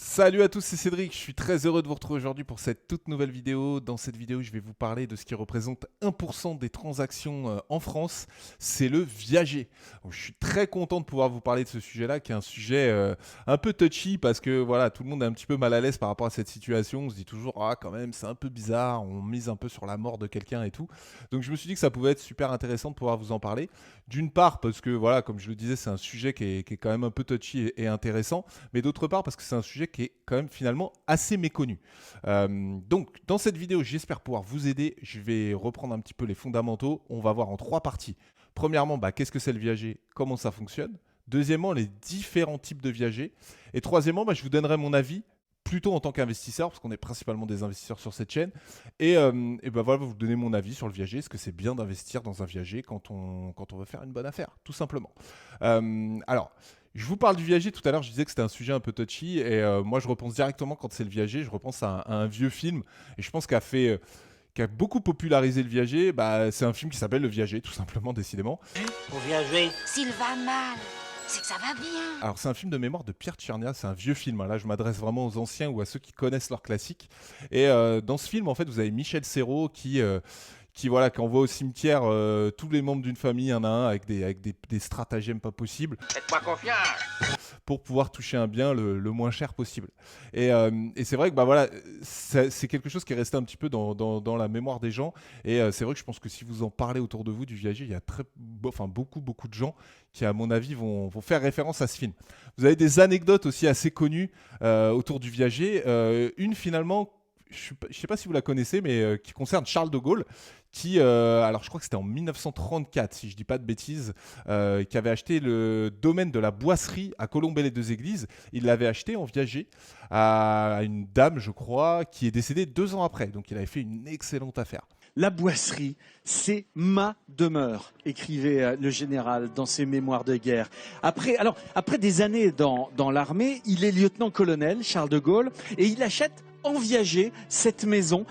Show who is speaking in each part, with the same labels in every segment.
Speaker 1: Salut à tous, c'est Cédric, je suis très heureux de vous retrouver aujourd'hui pour cette toute nouvelle vidéo. Dans cette vidéo, je vais vous parler de ce qui représente 1% des transactions en France, c'est le viager. Donc, je suis très content de pouvoir vous parler de ce sujet-là, qui est un sujet un peu touchy parce que voilà, tout le monde est un petit peu mal à l'aise par rapport à cette situation. On se dit toujours, ah quand même, c'est un peu bizarre, on mise un peu sur la mort de quelqu'un et tout. Donc je me suis dit que ça pouvait être super intéressant de pouvoir vous en parler. D'une part parce que voilà, comme je le disais, c'est un sujet qui est quand même un peu touchy et intéressant, mais d'autre part parce que c'est un sujet qui est quand même finalement assez méconnu. Donc dans cette vidéo, j'espère pouvoir vous aider. Je vais reprendre un petit peu les fondamentaux. On va voir en trois parties. Premièrement, qu'est-ce que c'est le viager, comment ça fonctionne. Deuxièmement, les différents types de viager. Et troisièmement, je vous donnerai mon avis plutôt en tant qu'investisseur, parce qu'on est principalement des investisseurs sur cette chaîne. Et voilà, vous donner mon avis sur le viager. Est-ce que c'est bien d'investir dans un viager quand on veut faire une bonne affaire, tout simplement. Alors, je vous parle du viager tout à l'heure, je disais que c'était un sujet un peu touchy, et moi je repense directement quand c'est le viager, je repense à un vieux film, et je pense qui a beaucoup popularisé le viager, c'est un film qui s'appelle Le Viager, tout simplement, décidément.
Speaker 2: Pour viager.
Speaker 3: S'il va mal, c'est que ça va bien.
Speaker 1: Alors c'est un film de mémoire de Pierre Tchernia, c'est un vieux film, hein. Là je m'adresse vraiment aux anciens ou à ceux qui connaissent leurs classiques. Et dans ce film, en fait, vous avez Michel Serrault qui envoie au cimetière tous les membres d'une famille un à un avec des stratagèmes pas possibles
Speaker 2: Faites-moi confiance.
Speaker 1: pour pouvoir toucher un bien le moins cher possible. Et c'est vrai que voilà, c'est quelque chose qui est resté un petit peu dans la mémoire des gens. Et c'est vrai que je pense que si vous en parlez autour de vous du viager, il y a beaucoup de gens qui, à mon avis, vont faire référence à ce film. Vous avez des anecdotes aussi assez connues autour du viager. Une finalement, je ne sais pas si vous la connaissez, mais qui concerne Charles de Gaulle, alors je crois que c'était en 1934, si je ne dis pas de bêtises, qui avait acheté le domaine de la Boisserie à Colombey-les-Deux-Églises. Il l'avait acheté en viager à une dame, je crois, qui est décédée 2 ans après. Donc il avait fait une excellente affaire.
Speaker 4: La Boisserie, c'est ma demeure, écrivait le général dans ses mémoires de guerre. Après des années dans l'armée, il est lieutenant-colonel, Charles de Gaulle, et il achète en viager cette maison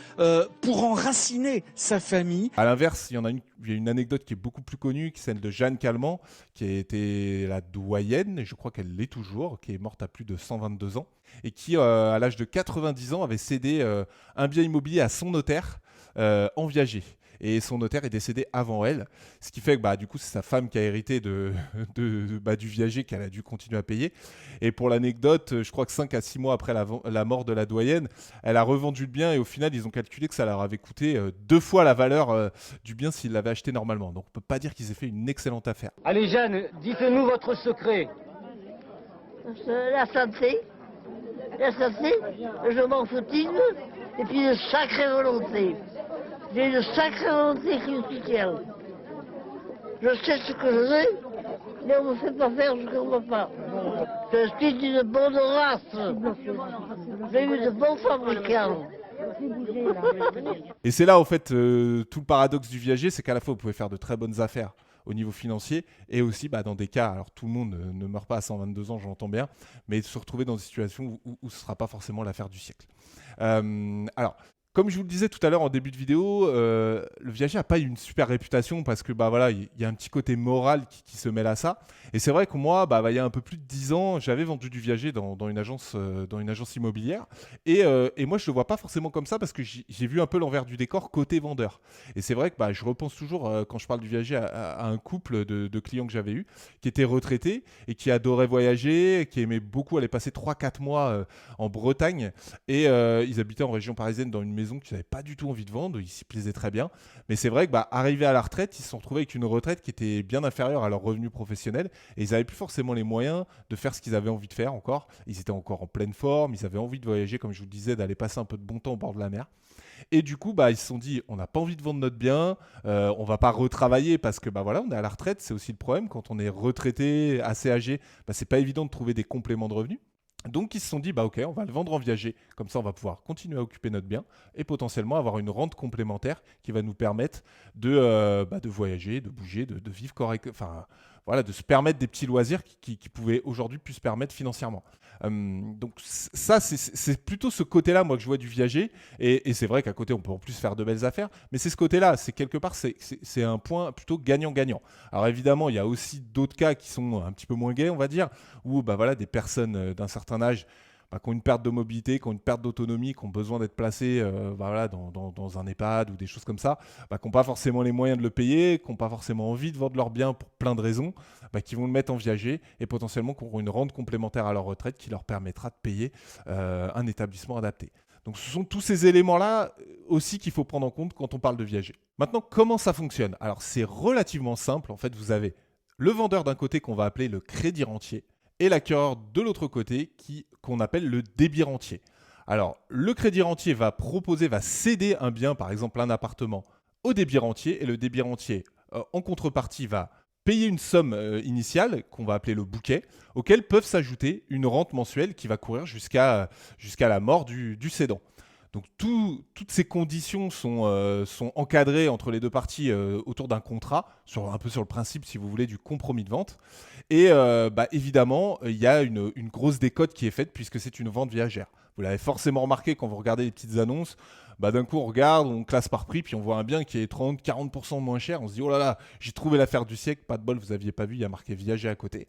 Speaker 4: pour enraciner sa famille.
Speaker 1: À l'inverse, il y a une anecdote qui est beaucoup plus connue, qui est celle de Jeanne Calment, qui a été la doyenne, et je crois qu'elle l'est toujours, qui est morte à plus de 122 ans, et qui, à l'âge de 90 ans, avait cédé un bien immobilier à son notaire en viager. Et son notaire est décédé avant elle, ce qui fait que du coup c'est sa femme qui a hérité du viager qu'elle a dû continuer à payer. Et pour l'anecdote, je crois que 5 à 6 mois après la mort de la doyenne, elle a revendu le bien et au final ils ont calculé que ça leur avait coûté 2 fois la valeur du bien s'ils l'avaient acheté normalement. Donc on peut pas dire qu'ils aient fait une excellente affaire.
Speaker 5: Allez Jeanne, dites-nous votre secret.
Speaker 6: La santé, je m'en footing, et puis une sacrée volonté. J'ai une sacrée volonté cristienne. Je sais ce que je veux, mais on ne me fait pas faire ce qu'on ne veut pas. Je suis d'une bonne race. J'ai eu de bons fabricants.
Speaker 1: Et c'est là, en fait, tout le paradoxe du viager, c'est qu'à la fois, vous pouvez faire de très bonnes affaires au niveau financier et aussi dans des cas, alors tout le monde ne meurt pas à 122 ans, j'entends bien, mais se retrouver dans des situations où ce ne sera pas forcément l'affaire du siècle. Alors, comme je vous le disais tout à l'heure en début de vidéo, le viager n'a pas une super réputation parce que il y a un petit côté moral qui se mêle à ça. Et c'est vrai que moi, il y a un peu plus de 10 ans, j'avais vendu du viager dans une agence immobilière. Et moi, je ne le vois pas forcément comme ça parce que j'ai vu un peu l'envers du décor côté vendeur. Et c'est vrai que je repense toujours, quand je parle du viager, à un couple de clients que j'avais eu qui étaient retraités et qui adoraient voyager, qui aimaient beaucoup aller passer 3-4 mois en Bretagne. Et ils habitaient en région parisienne dans une maison qu'ils n'avaient pas du tout envie de vendre, ils s'y plaisaient très bien. Mais c'est vrai que arrivés à la retraite, ils se sont retrouvés avec une retraite qui était bien inférieure à leur revenu professionnel et ils n'avaient plus forcément les moyens de faire ce qu'ils avaient envie de faire encore. Ils étaient encore en pleine forme, ils avaient envie de voyager, comme je vous le disais, d'aller passer un peu de bon temps au bord de la mer. Et du coup, ils se sont dit, on n'a pas envie de vendre notre bien, on va pas retravailler parce que on est à la retraite, c'est aussi le problème quand on est retraité, assez âgé, c'est pas évident de trouver des compléments de revenus. Donc ils se sont dit, ok, on va le vendre en viager, comme ça on va pouvoir continuer à occuper notre bien et potentiellement avoir une rente complémentaire qui va nous permettre de voyager, de bouger, de vivre correct, de se permettre des petits loisirs qui pouvaient aujourd'hui plus se permettre financièrement. Donc ça, c'est plutôt ce côté-là, moi, que je vois du viager. Et c'est vrai qu'à côté, on peut en plus faire de belles affaires. Mais c'est ce côté-là, c'est quelque part, c'est un point plutôt gagnant-gagnant. Alors évidemment, il y a aussi d'autres cas qui sont un petit peu moins gais, on va dire, où des personnes d'un certain âge qui ont une perte de mobilité, qui ont une perte d'autonomie, qui ont besoin d'être placés voilà, dans un EHPAD ou des choses comme ça, qui n'ont pas forcément les moyens de le payer, qui n'ont pas forcément envie de vendre leurs biens pour plein de raisons, qui vont le mettre en viager et potentiellement qui auront une rente complémentaire à leur retraite qui leur permettra de payer un établissement adapté. Donc ce sont tous ces éléments-là aussi qu'il faut prendre en compte quand on parle de viager. Maintenant, comment ça fonctionne? Alors c'est relativement simple. En fait, vous avez le vendeur d'un côté qu'on va appeler le crédit rentier et l'acquéreur de l'autre côté qu'on appelle le débit rentier. Alors le crédit rentier va céder un bien, par exemple un appartement, au débit rentier et le débit rentier en contrepartie va payer une somme initiale qu'on va appeler le bouquet, auquel peuvent s'ajouter une rente mensuelle qui va courir jusqu'à la mort du cédant. Donc toutes ces conditions sont encadrées entre les deux parties autour d'un contrat, un peu sur le principe, si vous voulez, du compromis de vente. Et évidemment, il y a une grosse décote qui est faite puisque c'est une vente viagère. Vous l'avez forcément remarqué quand vous regardez les petites annonces. D'un coup, on regarde, on classe par prix, puis on voit un bien qui est 30-40% moins cher. On se dit, oh là là, j'ai trouvé l'affaire du siècle, pas de bol, vous n'aviez pas vu, il y a marqué viager à côté.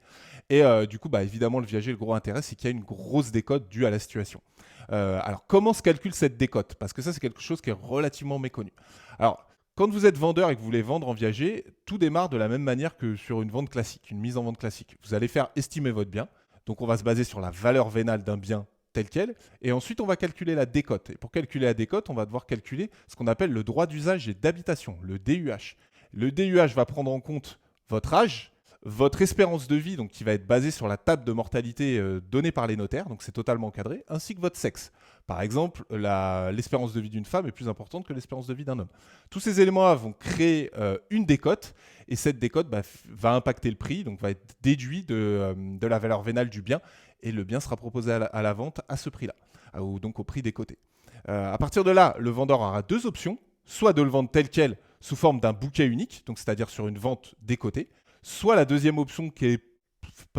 Speaker 1: Et du coup, évidemment, le viager, le gros intérêt, c'est qu'il y a une grosse décote due à la situation. Alors, comment se calcule cette décote? Parce que ça, c'est quelque chose qui est relativement méconnu. Alors, quand vous êtes vendeur et que vous voulez vendre en viager, tout démarre de la même manière que sur une vente classique, une mise en vente classique. Vous allez faire estimer votre bien. Donc, on va se baser sur la valeur vénale d'un bien tel quel, et ensuite on va calculer la décote. Et pour calculer la décote, on va devoir calculer ce qu'on appelle le droit d'usage et d'habitation, le DUH. Le DUH va prendre en compte votre âge, votre espérance de vie, donc qui va être basée sur la table de mortalité donnée par les notaires, donc c'est totalement encadré, ainsi que votre sexe. Par exemple, l'espérance de vie d'une femme est plus importante que l'espérance de vie d'un homme. Tous ces éléments-là vont créer une décote, et cette décote va impacter le prix, donc va être déduit de la valeur vénale du bien, et le bien sera proposé à la vente à ce prix-là, ou donc au prix décoté. À partir de là, le vendeur aura deux options, soit de le vendre tel quel sous forme d'un bouquet unique, donc c'est-à-dire sur une vente décotée, soit la deuxième option qui est,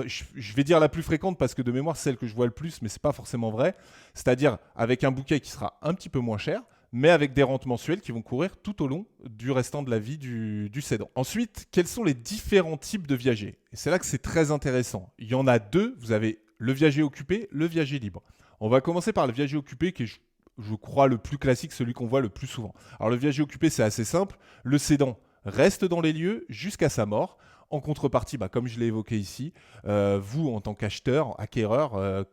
Speaker 1: je vais dire la plus fréquente parce que de mémoire c'est celle que je vois le plus, mais c'est pas forcément vrai, c'est-à-dire avec un bouquet qui sera un petit peu moins cher, mais avec des rentes mensuelles qui vont courir tout au long du restant de la vie du cédant. Ensuite, quels sont les différents types de viagers? Et c'est là que c'est très intéressant. Il y en a deux, vous avez le viager occupé, le viager libre. On va commencer par le viager occupé qui est, je crois, le plus classique, celui qu'on voit le plus souvent. Alors le viager occupé, c'est assez simple. Le cédant reste dans les lieux jusqu'à sa mort. En contrepartie, comme je l'ai évoqué ici, vous, en tant qu'acheteur, acquéreur,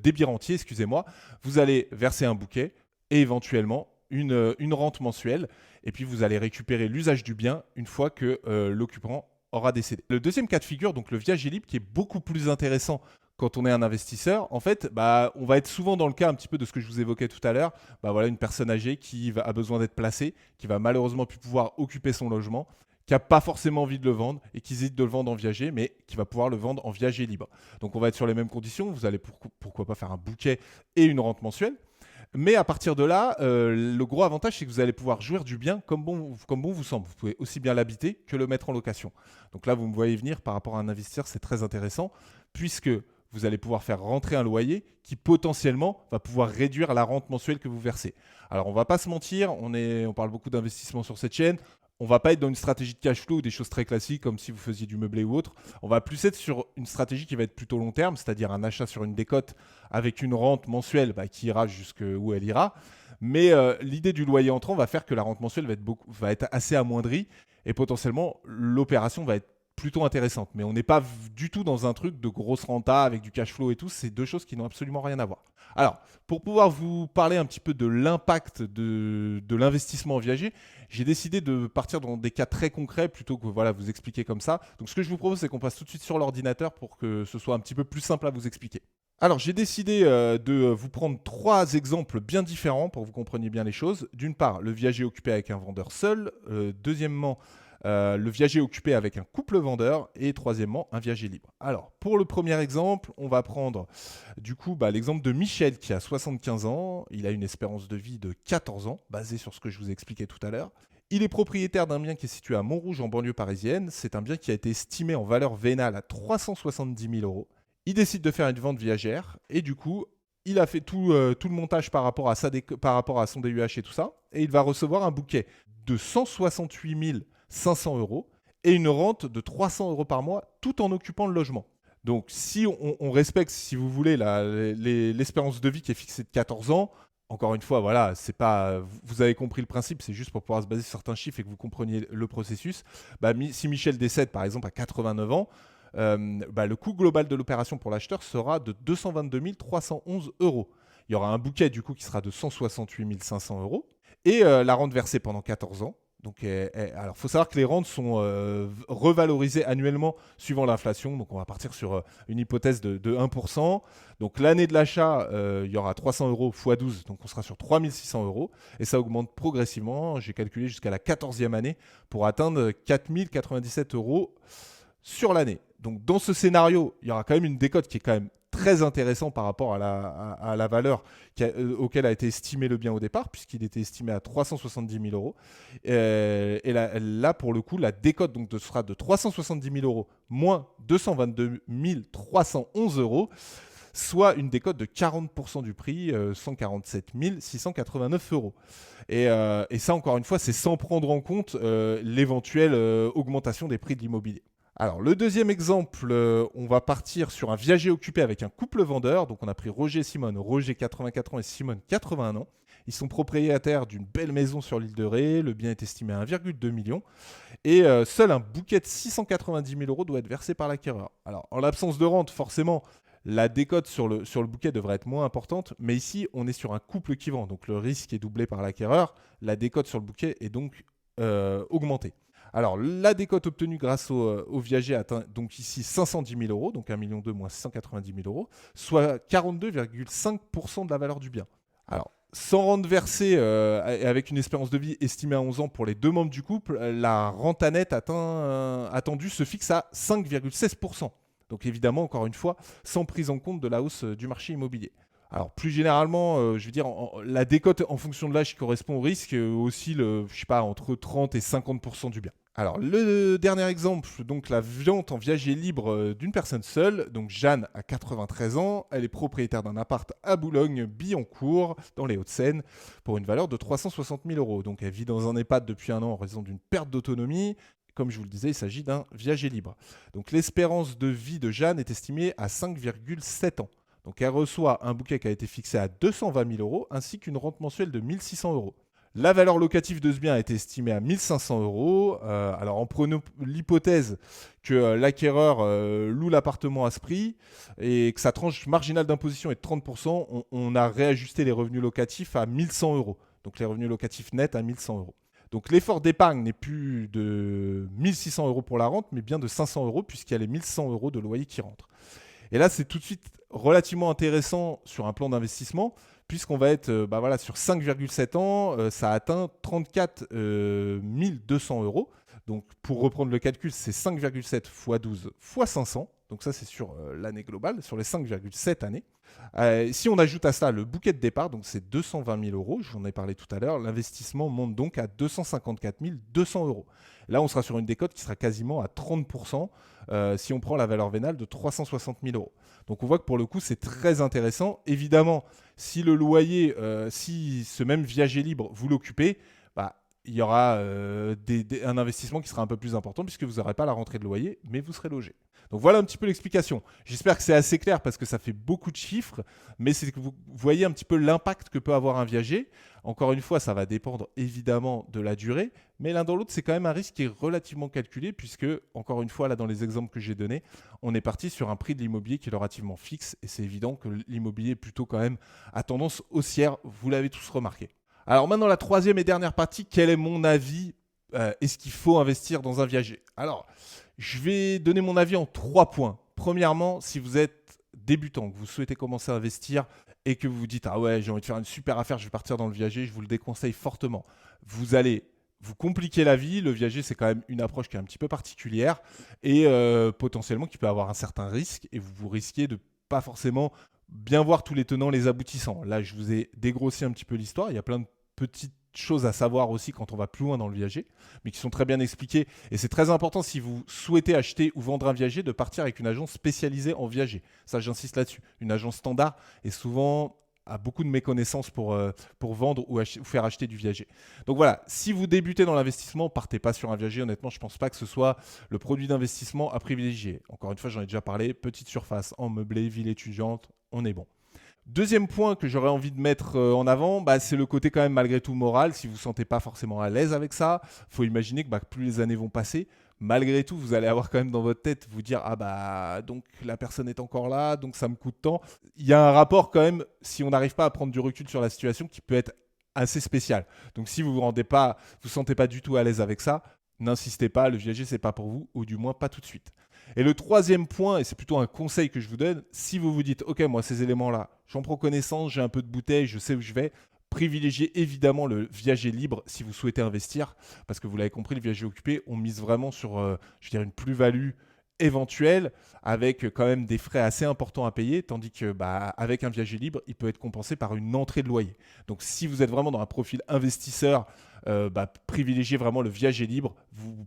Speaker 1: débit rentier, excusez-moi, vous allez verser un bouquet et éventuellement une rente mensuelle. Et puis, vous allez récupérer l'usage du bien une fois que l'occupant aura décédé. Le deuxième cas de figure, donc le viager libre, qui est beaucoup plus intéressant quand on est un investisseur, en fait, on va être souvent dans le cas un petit peu de ce que je vous évoquais tout à l'heure. Voilà, une personne âgée qui a besoin d'être placée, qui va malheureusement plus pouvoir occuper son logement, qui n'a pas forcément envie de le vendre et qui hésite de le vendre en viager, mais qui va pouvoir le vendre en viager libre. Donc on va être sur les mêmes conditions. Vous allez pourquoi pas faire un bouquet et une rente mensuelle. Mais à partir de là, le gros avantage, c'est que vous allez pouvoir jouir du bien comme bon vous semble. Vous pouvez aussi bien l'habiter que le mettre en location. Donc là, vous me voyez venir par rapport à un investisseur, c'est très intéressant puisque vous allez pouvoir faire rentrer un loyer qui potentiellement va pouvoir réduire la rente mensuelle que vous versez. Alors, on ne va pas se mentir, on parle beaucoup d'investissement sur cette chaîne. On ne va pas être dans une stratégie de cash flow ou des choses très classiques comme si vous faisiez du meublé ou autre. On va plus être sur une stratégie qui va être plutôt long terme, c'est-à-dire un achat sur une décote avec une rente mensuelle qui ira jusqu'où elle ira. Mais l'idée du loyer entrant va faire que la rente mensuelle va être assez amoindrie et potentiellement l'opération va être plutôt intéressante. Mais on n'est pas du tout dans un truc de grosse renta avec du cash flow et tout. C'est deux choses qui n'ont absolument rien à voir. Alors, pour pouvoir vous parler un petit peu de l'impact de l'investissement en viager, j'ai décidé de partir dans des cas très concrets plutôt que vous expliquer comme ça. Donc, ce que je vous propose, c'est qu'on passe tout de suite sur l'ordinateur pour que ce soit un petit peu plus simple à vous expliquer. Alors, j'ai décidé de vous prendre 3 exemples bien différents pour que vous compreniez bien les choses. D'une part, le viager occupé avec un vendeur seul. Deuxièmement, le viager occupé avec un couple vendeur et troisièmement un viager libre. Alors pour le premier exemple, on va prendre du coup l'exemple de Michel qui a 75 ans, il a une espérance de vie de 14 ans basée sur ce que je vous ai expliqué tout à l'heure. Il est propriétaire d'un bien qui est situé à Montrouge en banlieue parisienne, c'est un bien qui a été estimé en valeur vénale à 370 000 €. Il décide de faire une vente viagère et du coup il a fait tout le montage par rapport à son DUH et tout ça et il va recevoir un bouquet de 168 500 € et une rente de 300 € par mois tout en occupant le logement. Donc, si on respecte, si vous voulez, l'espérance de vie qui est fixée de 14 ans, encore une fois, voilà, c'est pas, vous avez compris le principe, c'est juste pour pouvoir se baser sur certains chiffres et que vous compreniez le processus. Si Michel décède, par exemple, à 89 ans, le coût global de l'opération pour l'acheteur sera de 222 311 euros. Il y aura un bouquet, du coup, qui sera de 168 500 euros. Et la rente versée pendant 14 ans. Donc, alors, il faut savoir que les rentes sont revalorisées annuellement suivant l'inflation. Donc, on va partir sur une hypothèse de 1%. Donc, l'année de l'achat, il y aura 300 euros x 12. Donc, on sera sur 3 600 euros. Et ça augmente progressivement. J'ai calculé jusqu'à la 14e année pour atteindre 4 097 euros sur l'année. Donc, dans ce scénario, il y aura quand même une décote qui est quand même très intéressant par rapport à la valeur auquel a été estimé le bien au départ, puisqu'il était estimé à 370 000 euros. Et là, pour le coup, la décote donc, sera de 370 000 euros moins 222 311 euros, soit une décote de 40% du prix, 147 689 euros. Et ça, encore une fois, c'est sans prendre en compte l'éventuelle augmentation des prix de l'immobilier. Alors, le deuxième exemple, on va partir sur un viager occupé avec un couple vendeur. Donc, on a pris Roger et Simone. Roger, 84 ans, et Simone, 81 ans. Ils sont propriétaires d'une belle maison sur l'île de Ré. Le bien est estimé à 1,2 million. Et seul un bouquet de 690 000 euros doit être versé par l'acquéreur. Alors, en l'absence de rente, forcément, la décote sur le bouquet devrait être moins importante. Mais ici, on est sur un couple qui vend. Donc, le risque est doublé par l'acquéreur. La décote sur le bouquet est donc augmentée. Alors, la décote obtenue grâce au viager atteint donc ici 510 000 euros, donc 1,2 million moins 690 000 euros, soit 42,5% de la valeur du bien. Alors, sans rente versée et avec une espérance de vie estimée à 11 ans pour les deux membres du couple, la rente à net attendue se fixe à 5,16%. Donc évidemment, encore une fois, sans prise en compte de la hausse du marché immobilier. Alors plus généralement, je veux dire, la décote en fonction de l'âge qui correspond au risque oscille, entre 30 et 50% du bien. Alors le dernier exemple, donc la vente en viager libre d'une personne seule. Donc Jeanne a 93 ans, elle est propriétaire d'un appart à Boulogne-Billancourt, dans les Hauts-de-Seine, pour une valeur de 360 000 euros. Donc elle vit dans un EHPAD depuis un an en raison d'une perte d'autonomie. Comme je vous le disais, il s'agit d'un viager libre. Donc l'espérance de vie de Jeanne est estimée à 5,7 ans. Donc elle reçoit un bouquet qui a été fixé à 220 000 euros ainsi qu'une rente mensuelle de 1 600 euros. La valeur locative de ce bien a été estimée à 1 500 euros. Alors en prenant l'hypothèse que l'acquéreur loue l'appartement à ce prix et que sa tranche marginale d'imposition est de 30%, on a réajusté les revenus locatifs à 1 100 euros. Donc les revenus locatifs nets à 1 100 euros. Donc l'effort d'épargne n'est plus de 1 600 euros pour la rente, mais bien de 500 euros puisqu'il y a les 1 100 euros de loyer qui rentrent. Et là, c'est tout de suite relativement intéressant sur un plan d'investissement, puisqu'on va être sur 5,7 ans, ça atteint 34 200 euros. Donc, pour reprendre le calcul, c'est 5,7 x 12 x 500. Donc ça, c'est sur l'année globale, sur les 5,7 années. Si on ajoute à ça le bouquet de départ, donc c'est 220 000 euros, j'en ai parlé tout à l'heure, l'investissement monte donc à 254 200 euros. Là, on sera sur une décote qui sera quasiment à 30% si on prend la valeur vénale de 360 000 euros. Donc on voit que pour le coup, c'est très intéressant. Évidemment, si le loyer, si ce même viager libre, vous l'occupez, il y aura un investissement qui sera un peu plus important puisque vous n'aurez pas la rentrée de loyer, mais vous serez logé. Donc voilà un petit peu l'explication. J'espère que c'est assez clair parce que ça fait beaucoup de chiffres, mais c'est que vous voyez un petit peu l'impact que peut avoir un viager. Encore une fois, ça va dépendre évidemment de la durée, mais l'un dans l'autre, c'est quand même un risque qui est relativement calculé puisque, encore une fois, là dans les exemples que j'ai donnés, on est parti sur un prix de l'immobilier qui est relativement fixe et c'est évident que l'immobilier est plutôt quand même à tendance haussière, vous l'avez tous remarqué. Alors maintenant, la troisième et dernière partie, quel est mon avis ? Est-ce qu'il faut investir dans un viager ? Alors, je vais donner mon avis en 3 points. Premièrement, si vous êtes débutant, que vous souhaitez commencer à investir et que vous vous dites « Ah ouais, j'ai envie de faire une super affaire, je vais partir dans le viager », je vous le déconseille fortement. Vous allez vous compliquer la vie. Le viager, c'est quand même une approche qui est un petit peu particulière et potentiellement qui peut avoir un certain risque et vous risquez de pas forcément bien voir tous les tenants, les aboutissants. Là, je vous ai dégrossi un petit peu l'histoire. Il y a plein de petites choses à savoir aussi quand on va plus loin dans le viager, mais qui sont très bien expliquées. Et c'est très important si vous souhaitez acheter ou vendre un viager de partir avec une agence spécialisée en viager. Ça, j'insiste là-dessus. Une agence standard est souvent a beaucoup de méconnaissances pour vendre ou faire acheter du viager. Donc voilà, si vous débutez dans l'investissement, partez pas sur un viager. Honnêtement, je ne pense pas que ce soit le produit d'investissement à privilégier. Encore une fois, j'en ai déjà parlé, petite surface, en meublé, ville étudiante, on est bon. Deuxième point que j'aurais envie de mettre en avant, c'est le côté quand même malgré tout moral. Si vous ne vous sentez pas forcément à l'aise avec ça, il faut imaginer que plus les années vont passer, malgré tout, vous allez avoir quand même dans votre tête, vous dire « Ah donc la personne est encore là, donc ça me coûte tant ». Il y a un rapport quand même, si on n'arrive pas à prendre du recul sur la situation, qui peut être assez spécial. Donc si vous vous sentez pas du tout à l'aise avec ça, n'insistez pas, le viager, c'est pas pour vous, ou du moins pas tout de suite. Et le troisième point, et c'est plutôt un conseil que je vous donne, si vous vous dites « Ok, moi, ces éléments-là, j'en prends connaissance, j'ai un peu de bouteille, je sais où je vais », privilégiez évidemment le viager libre si vous souhaitez investir, parce que vous l'avez compris, le viager occupé, on mise vraiment sur une plus-value éventuelle, avec quand même des frais assez importants à payer, tandis que avec un viager libre, il peut être compensé par une entrée de loyer. Donc si vous êtes vraiment dans un profil investisseur, privilégiez vraiment le viager libre, vous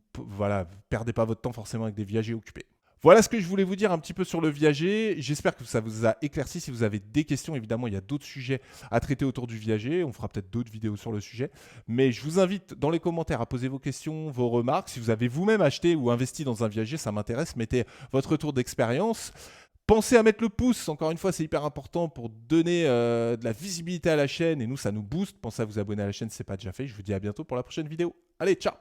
Speaker 1: perdez pas votre temps forcément avec des viagers occupés. Voilà ce que je voulais vous dire un petit peu sur le viager. J'espère que ça vous a éclairci. Si vous avez des questions, évidemment, il y a d'autres sujets à traiter autour du viager. On fera peut-être d'autres vidéos sur le sujet. Mais je vous invite dans les commentaires à poser vos questions, vos remarques. Si vous avez vous-même acheté ou investi dans un viager, ça m'intéresse. Mettez votre retour d'expérience. Pensez à mettre le pouce. Encore une fois, c'est hyper important pour donner de la visibilité à la chaîne. Et nous, ça nous booste. Pensez à vous abonner à la chaîne si ce n'est pas déjà fait. Je vous dis à bientôt pour la prochaine vidéo. Allez, ciao!